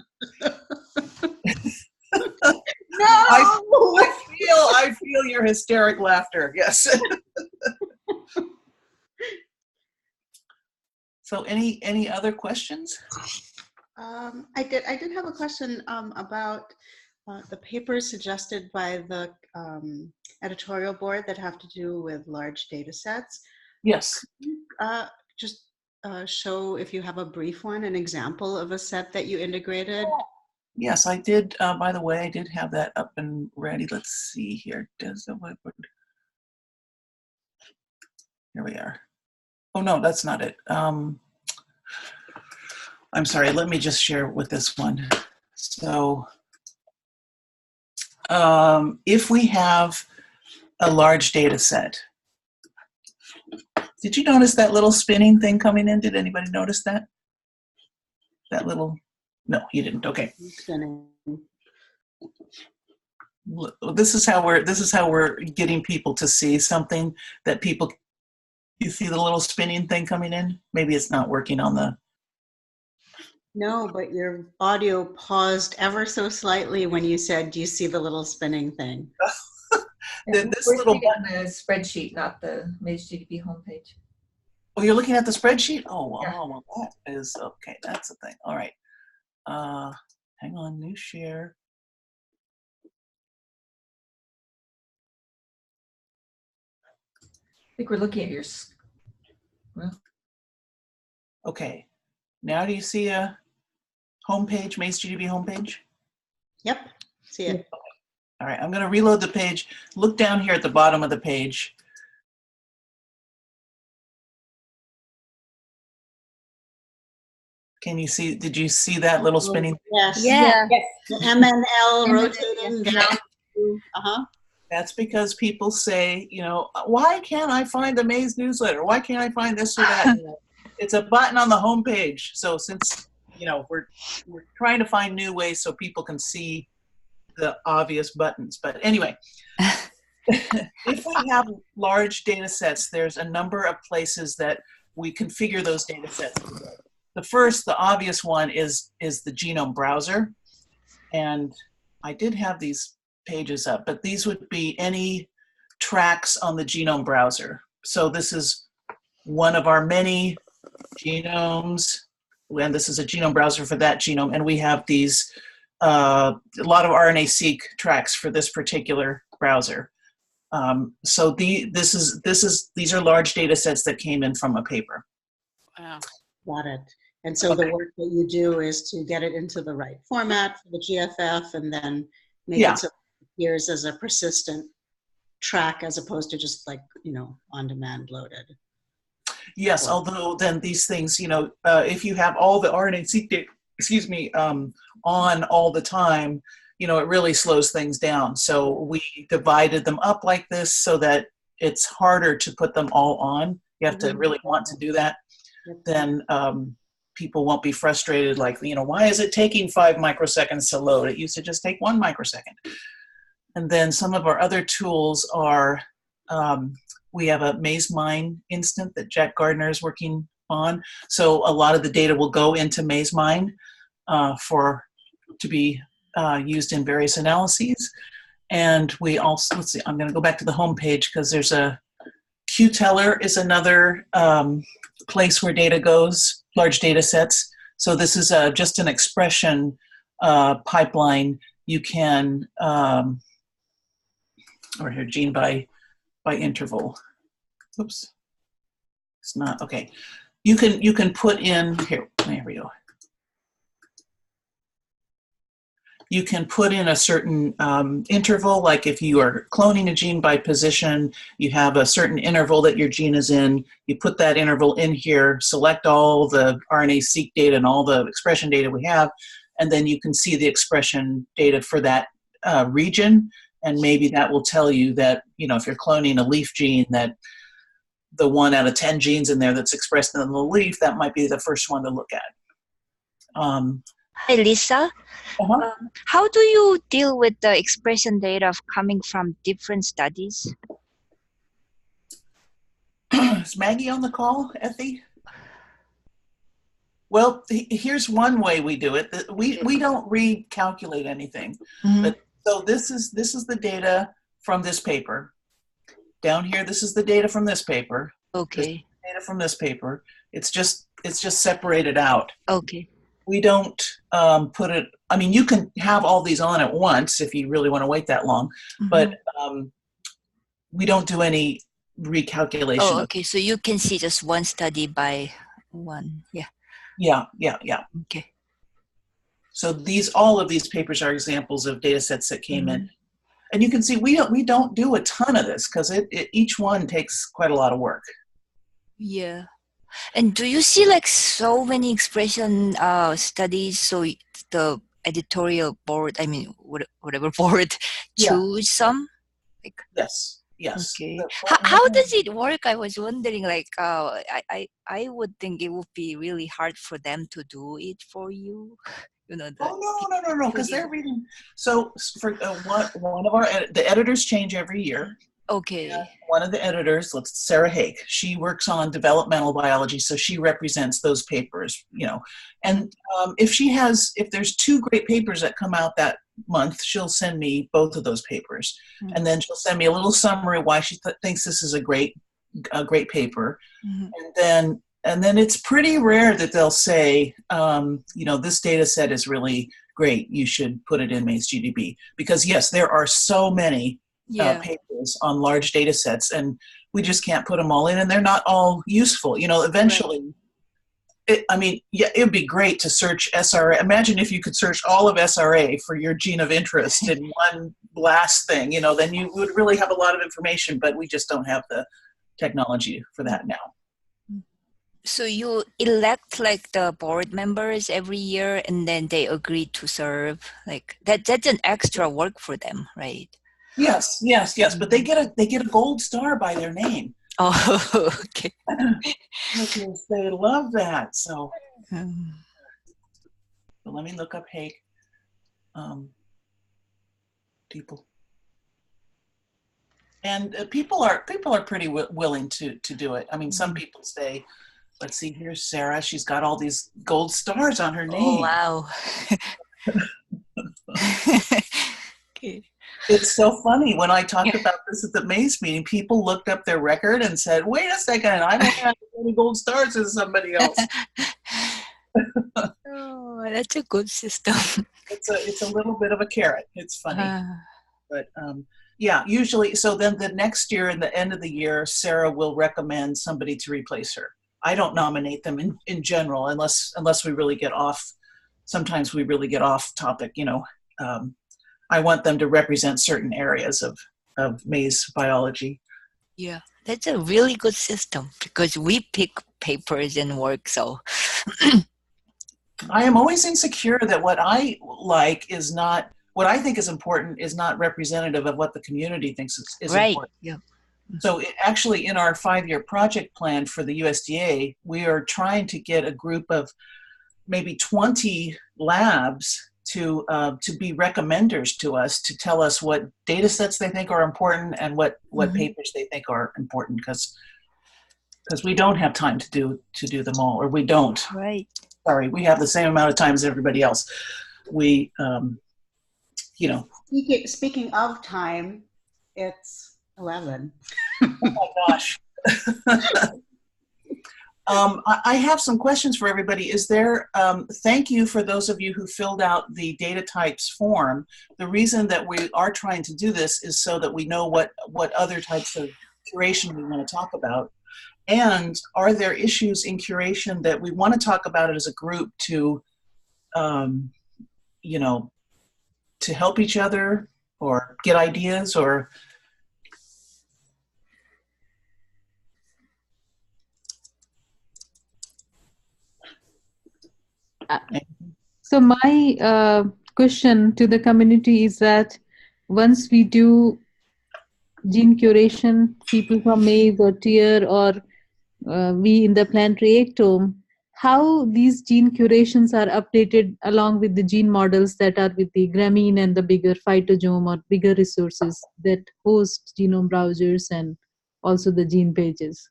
No! I feel your hysteric laughter. Yes. So any other questions? I did have a question about the papers suggested by the editorial board that have to do with large data sets. Yes. Just show, if you have a brief one, an example of a set that you integrated. Yes, I did. By the way, I did have that up and ready. Let's see here. Here we are. Oh no, that's not it. I'm sorry. Let me just share with this one. So, if we have a large data set, did you notice that little spinning thing coming in? Did anybody notice that? That little, no, you didn't. Okay. Spinning. This is how we're getting people to see something that people, you see the little spinning thing coming in? Maybe it's not working on the. No, but your audio paused ever so slightly when you said, "Do you see the little spinning thing?" This we're little looking at the spreadsheet, not the MageGDB homepage. Oh, you're looking at the spreadsheet? Oh, well, Yeah. well, that is okay. That's the thing. All right. Hang on. New share. I think we're looking at your. Well, Okay. Now do you see a homepage, MageGDB homepage? Yep. See it. All right. I'm going to reload the page. Look down here at the bottom of the page. Can you see, did you see that little spinning? Yes. Yeah. The MNL rotating down. That's because people say, you know, why can't I find the Maze newsletter? Why can't I find this or that? You know, it's a button on the homepage. So since, you know, we're trying to find new ways so people can see the obvious buttons. But anyway, if we have large data sets, there's a number of places that we configure those data sets. The first, the obvious one is the genome browser. And I did have these pages up, but these would be any tracks on the genome browser. So this is one of our many genomes, and this is a genome browser for that genome, and we have these a lot of RNA-seq tracks for this particular browser. So these are large data sets that came in from a paper. Wow. Got it. And so the work that you do is to get it into the right format for the GFF and then make it so it appears as a persistent track as opposed to just like, you know, on-demand loaded. Yes, although then these things, you know, if you have all the RNA-seq data, on all the time, you know, it really slows things down. So we divided them up like this so that it's harder to put them all on. You have to really want to do that. Then people won't be frustrated like, you know, why is it taking 5 microseconds to load? It used to just take 1 microsecond. And then some of our other tools are, we have a MazeMine instant that Jack Gardner is working on. So a lot of the data will go into MazeMine to be used in various analyses. And we also, let's see, I'm going to go back to the home page because there's a QTeller is another place where data goes, large data sets. So this is just an expression pipeline. You can, or here, gene by interval. Oops, it's not, okay. You can put in, here, there we go. You can put in a certain interval, like if you are cloning a gene by position, you have a certain interval that your gene is in, you put that interval in here, select all the RNA-seq data and all the expression data we have, and then you can see the expression data for that region, and maybe that will tell you that, you know, if you're cloning a leaf gene, that the 1 out of 10 genes in there that's expressed in the leaf, that might be the first one to look at. Hi, Lisa. How do you deal with the expression data coming from different studies? Is Maggie on the call, Effie? Well, here's one way we do it. We don't recalculate anything. But, so this is the data from this paper. Down here, this is the data from this paper. Okay. Data from this paper. It's just separated out. Okay. We don't put it, I mean, you can have all these on at once if you really want to wait that long, but we don't do any recalculation. Oh, okay. So you can see just one study by one. Yeah. Yeah. Okay. So all of these papers are examples of data sets that came in. And you can see we don't do a ton of this because each one takes quite a lot of work. Yeah. And do you see like so many expression studies? So the editorial board, I mean, whatever board, choose some? Like, yes. Okay. How does it work? I was wondering, like, I would think it would be really hard for them to do it for you. You know, no, because they're reading. So for one of the editors change every year. Okay. And one of the editors, Sarah Hake, she works on developmental biology, so she represents those papers, you know. And if there's 2 great papers that come out that month, she'll send me both of those papers. And then she'll send me a little summary why she thinks this is a great paper. And then it's pretty rare that they'll say, you know, this data set is really great, you should put it in Maze GDB. Because yes, there are so many papers on large data sets, and we just can't put them all in, and they're not all useful. You know, eventually, it would be great to search SRA. Imagine if you could search all of SRA for your gene of interest in one blast thing, you know, then you would really have a lot of information, but we just don't have the technology for that now. So you elect like the board members every year, and then they agree to serve. Like that's an extra work for them, right? Yes. But they get a gold star by their name. Oh, okay. Because they love that. So, but let me look up Hake. People. And people are pretty willing to do it. I mean, some people say, let's see, here's Sarah. She's got all these gold stars on her name. Oh, wow. Okay. It's so funny. When I talked about this at the Maze meeting, people looked up their record and said, wait a second, I don't have as many gold stars as somebody else. Oh, that's a good system. It's a little bit of a carrot. It's funny. But yeah, usually, so then the next year and the end of the year, Sarah will recommend somebody to replace her. I don't nominate them in general unless we really get off. Sometimes we really get off topic, you know. I want them to represent certain areas of Maze biology. Yeah, that's a really good system because we pick papers and work, so. I am always insecure that what I like is not, what I think is important is not representative of what the community thinks is right. important. Yeah. So actually in our 5-year project plan for the USDA, we are trying to get a group of maybe 20 labs to be recommenders to us, to tell us what data sets they think are important and what papers they think are important, because we don't have time to do them all, or we don't. Right. Sorry, we have the same amount of time as everybody else. We, you know. Speaking of time, it's 11. Oh my gosh. I have some questions for everybody. Is there, thank you for those of you who filled out the data types form. The reason that we are trying to do this is so that we know what other types of curation we want to talk about. And are there issues in curation that we want to talk about it as a group to, you know, to help each other or get ideas or? So my question to the community is that once we do gene curation, people from maize or tier or we in the plant reactome, how these gene curations are updated along with the gene models that are with the Grameen and the bigger phytogome or bigger resources that host genome browsers and also the gene pages.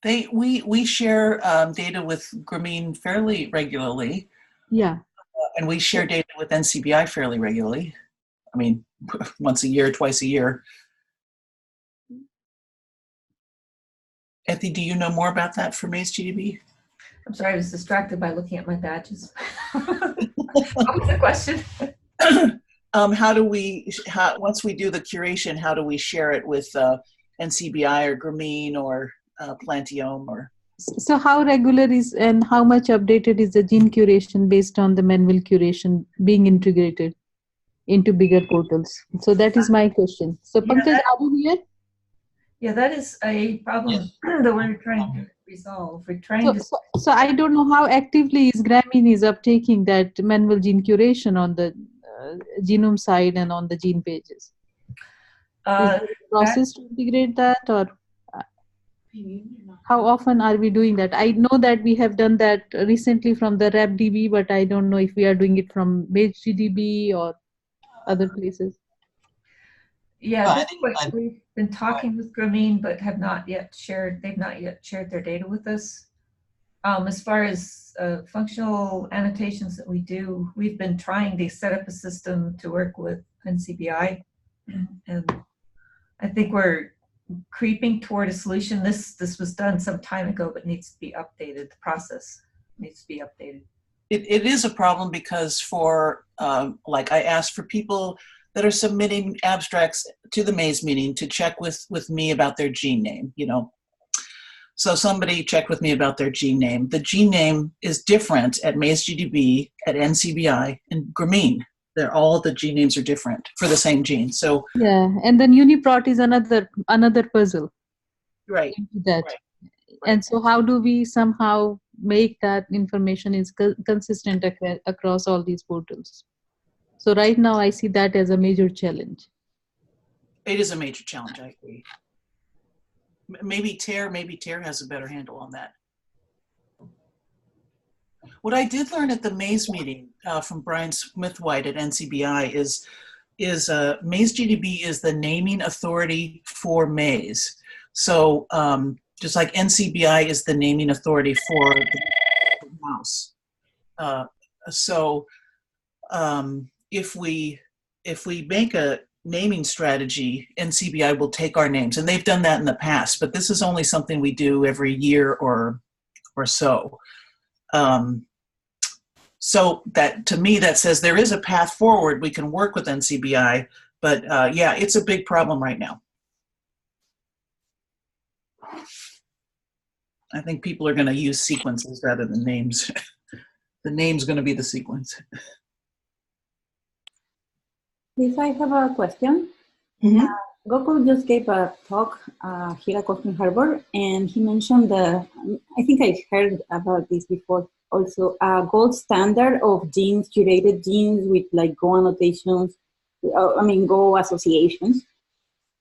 We share data with Grameen fairly regularly. Yeah. And we share data with NCBI fairly regularly. I mean, once a year, twice a year. Ethy, do you know more about that for Maize GDB? I'm sorry, I was distracted by looking at my badges. What was the question? How do we, once we do the curation, how do we share it with NCBI or Grameen or Plantiome or? So how regular is and how much updated is the gene curation based on the manual curation being integrated into bigger portals? So that is my question. So Pankaj, are you here? Yeah, that is a problem that we're trying to resolve. We're trying So I don't know how actively is Grameen is uptaking that manual gene curation on the genome side and on the gene pages. Is there a process to integrate that, or how often are we doing that? I know that we have done that recently from the RapDB, but I don't know if we are doing it from MageGDB or other places. Yeah, that's what we've been talking with Grameen, but have not yet shared. They've not yet shared their data with us. As far as functional annotations that we do, we've been trying to set up a system to work with NCBI, and I think we're creeping toward a solution. This was done some time ago, but needs to be updated. The process needs to be updated. It is a problem because for, like I asked for people that are submitting abstracts to the Maize meeting to check with me about their gene name, you know. So somebody checked with me about their gene name. The gene name is different at MazeGDB, at NCBI, and Grameen. All the gene names are different for the same gene. So yeah, and then UniProt is another puzzle. Right. That. Right. And so how do we somehow make that information is consistent across all these portals? So right now I see that as a major challenge. It is a major challenge, I agree. Maybe TARE has a better handle on that. What I did learn at the Maize meeting from Brian Smithwhite at NCBI is MazeGDB is the naming authority for Maize. So just like NCBI is the naming authority for the mouse. If we make a naming strategy, NCBI will take our names, and they've done that in the past, but this is only something we do every year or so. So that, to me, that says there is a path forward. We can work with NCBI, but yeah, it's a big problem right now. I think people are going to use sequences rather than names. The name's going to be the sequence. If I have a question. Mm-hmm. Gokul just gave a talk here at Coastal Harbor, and he mentioned I think I heard about this before also, a gold standard of genes, curated genes with like Go annotations, Go associations.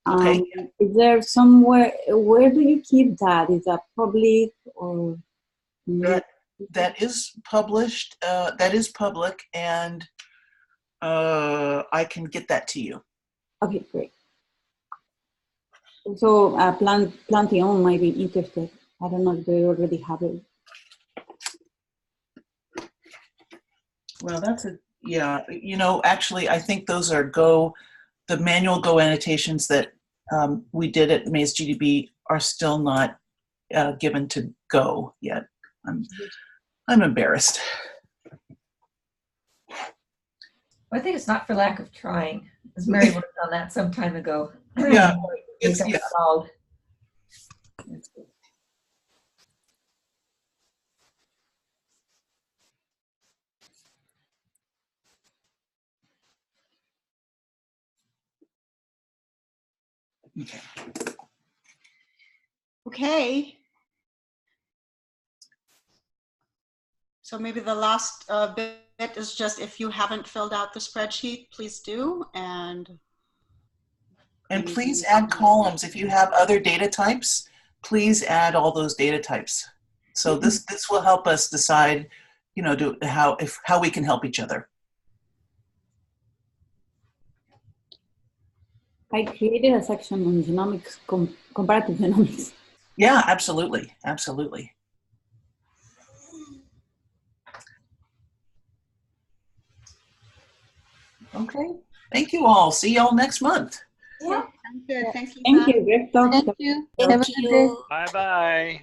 Okay. Is there somewhere, where do you keep that? Is that public or? That is published, that is public, and I can get that to you. Okay, great. So Plantiome might be interested. I don't know if they already have it. Well, yeah, actually, I think those are the manual Go annotations that we did at MazeGDB are still not given to Go yet. I'm embarrassed. I think it's not for lack of trying, as Mary worked on that some time ago. Yeah, it's yeah. solved. Okay. So maybe the last bit is just if you haven't filled out the spreadsheet, please do. And please add columns. If you have other data types, please add all those data types. So this will help us decide, you know, how we can help each other. I created a section on genomics, comparative genomics. Yeah, absolutely, absolutely. Okay, thank you all. See y'all next month. Yeah, sounds good. Thanks, Lisa. Thank you. Great talk. Thank you. Thank Have a good day. you. Bye bye.